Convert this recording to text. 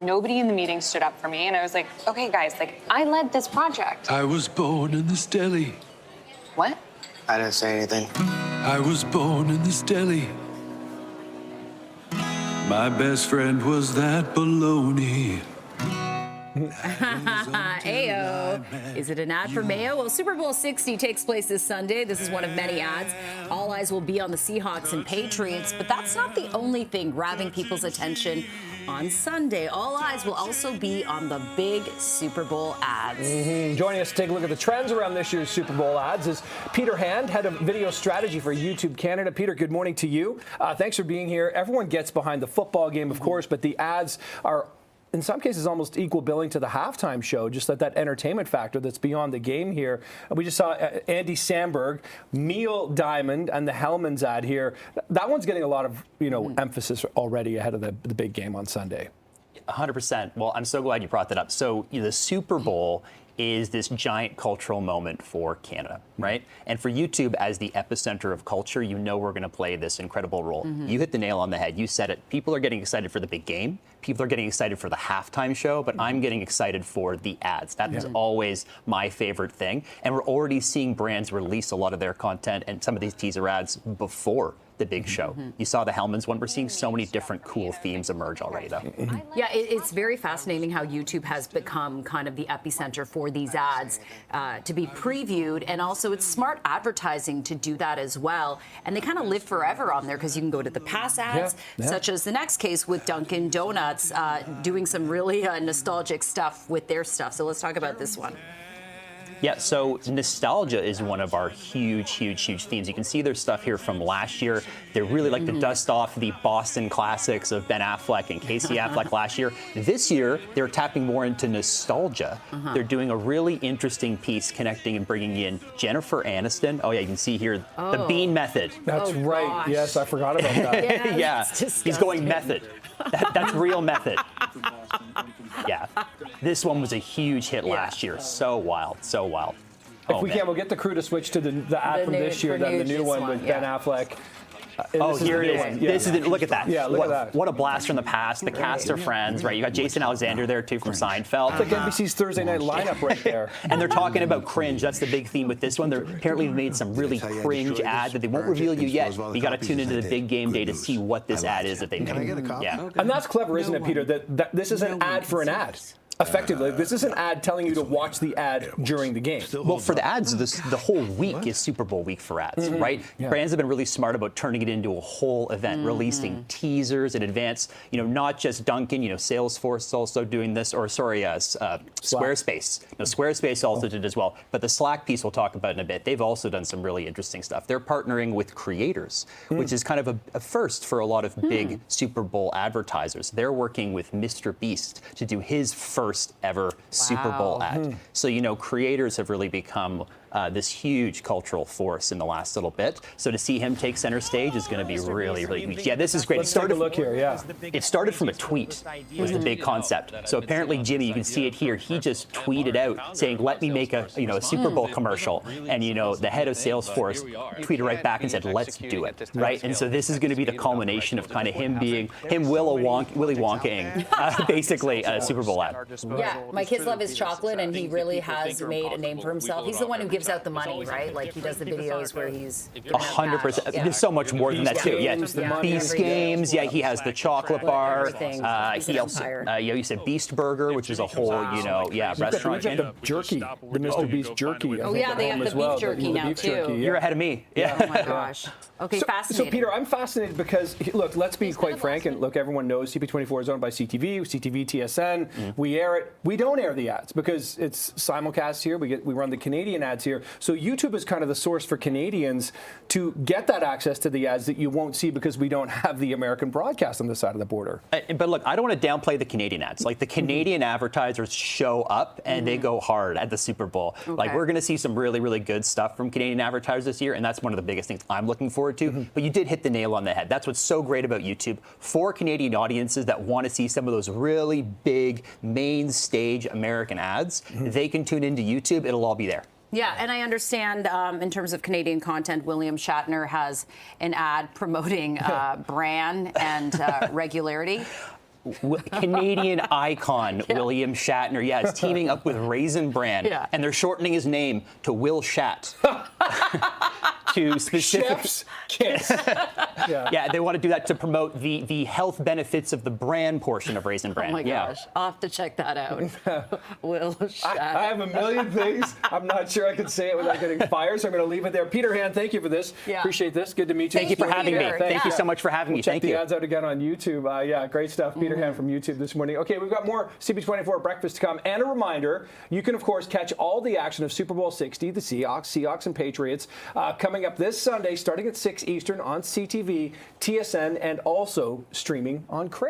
Nobody in the meeting stood up for me, and I was like, okay, guys, like, I led this project. I was born in this deli. What? I didn't say anything. I was born in this deli. My best friend was that baloney. Ayo. Is it an ad for Mayo? Well, Super Bowl 60 takes place this Sunday. This is one of many ads. All eyes will be on the Seahawks and Patriots, but that's not the only thing grabbing people's attention on Sunday. All eyes will also be on the big Super Bowl ads. Joining us to take a look at the trends around this year's Super Bowl ads is Peter Hand, head of video strategy for YouTube Canada. Peter, good morning to you. Thanks for being here. Everyone gets behind the football game, of course, but the ads are in some cases almost equal billing to the halftime show, just that entertainment factor that's beyond the game here. We just saw Andy Samberg, Meal Diamond, and the Hellmann's ad here. That one's getting a lot of emphasis already ahead of the big game on Sunday. 100%. Well, I'm so glad you brought that up. So the Super Bowl is this giant cultural moment for Canada, right? And for YouTube as the epicenter of culture, we're going to play this incredible role. You hit the nail on the head. You said it. People are getting excited for the big game. People are getting excited for the halftime show, but I'm getting excited for the ads. That is always my favorite thing. And we're already seeing brands release a lot of their content and some of these teaser ads before the big show. You saw the Hellmann's one. We're seeing so many different cool themes emerge already, though. Yeah, it's very fascinating how YouTube has become kind of the epicenter for these ads to be previewed, and also it's smart advertising to do that as well. And they kind of live forever on there because you can go to the past ads, such as the next case with Dunkin Donuts doing some really nostalgic stuff with their stuff. So let's talk about this one. Yeah, so nostalgia is one of our huge themes. You can see their stuff here from last year. They really like to dust off the Boston classics of Ben Affleck and Casey Affleck last year. This year, they're tapping more into nostalgia. They're doing a really interesting piece connecting and bringing in Jennifer Aniston. Oh, yeah, you can see here the Bean Method. That's right. Gosh. Yes, I forgot about that. Yeah, he's going method. That's real method. Yeah, this one was a huge hit last year. So wild, so wild. If we can, we'll get the crew to switch to the ad from this year, then the new one with Ben Affleck. Here it is. This is it. Look at that. Yeah, look at that. What a blast from the past. The cast are friends, right? You got Jason Alexander there, too, from Seinfeld. It's like NBC's Thursday night lineup right there. And they're talking about cringe. That's the big theme with this one. They're apparently made some really cringe ad that they won't reveal you yet. You got to tune into the big game day to see what this ad is that they made. Yeah. And that's clever, isn't it, Peter? That this is an ad for an ad. Effectively, this is an ad telling you to watch the ad during the game. Well, for the ads, the whole week is Super Bowl week for ads, right? Yeah. Brands have been really smart about turning it into a whole event, releasing teasers in advance. Not just Dunkin, Salesforce is also doing this, or sorry, Squarespace. Squarespace also did as well. But the Slack piece we'll talk about in a bit. They've also done some really interesting stuff. They're partnering with creators, which is kind of a first for a lot of big Super Bowl advertisers. They're working with MrBeast to do his first ever Super Bowl ad. So, creators have really become this huge cultural force in the last little bit. So to see him take center stage is going to be really huge. Yeah, this is great. Let's take a look here, yeah. It started from a tweet, was the big concept. So apparently, Jimmy, you can see it here, he just tweeted out saying, let me make a Super Bowl commercial. And, the head of Salesforce tweeted right back and said, let's do it, right? And so this is going to be the culmination of kind of him Willy Wonka-ing, basically, a Super Bowl ad. Yeah, my kids love his chocolate, and he really has made a name for himself. He's the one who gives out the money, right? Like he does the videos where he's 100%. There's so much more than that too. Yeah, Beast Games. Yeah, he has the chocolate bar. He also, you said Beast Burger, which is a whole, restaurant. We've got the jerky, the MrBeast jerky. Oh yeah, they have the beef jerky now too. You're ahead of me. Yeah. Oh my gosh. Okay, fascinating. So Peter, I'm fascinated because look, let's be quite frank, and look, everyone knows CP24 is owned by CTV, TSN. We air it. We don't air the ads because it's simulcast here. We run the Canadian ads here. So YouTube is kind of the source for Canadians to get that access to the ads that you won't see because we don't have the American broadcast on this side of the border. But look, I don't want to downplay the Canadian ads. Like the Canadian advertisers show up and they go hard at the Super Bowl. Okay. Like we're going to see some really good stuff from Canadian advertisers this year, and that's one of the biggest things I'm looking forward to. But you did hit the nail on the head. That's what's so great about YouTube. For Canadian audiences that want to see some of those really big main stage American ads, they can tune into YouTube. It'll all be there. Yeah, and I understand in terms of Canadian content, William Shatner has an ad promoting brand and regularity. Canadian icon William Shatner, is teaming up with Raisin Bran, and they're shortening his name to Will Shat. To specific Chef's kiss. Yeah, they want to do that to promote the health benefits of the bran portion of Raisin Bran. Oh my gosh, I'll have to check that out. Will Shat. I have a million things. I'm not sure I can say it without getting fired, so I'm going to leave it there. Peter Hand, thank you for this. Appreciate this. Good to meet you. Thank you for having me. Thank you so much for having me. Check Thank the you. ads out again on YouTube. Great stuff. Peter Hand from YouTube this morning. Okay, we've got more CP24 breakfast to come. And a reminder, you can, of course, catch all the action of Super Bowl 60, the Seahawks and Patriots, coming up this Sunday, starting at 6 Eastern on CTV, TSN, and also streaming on Crave.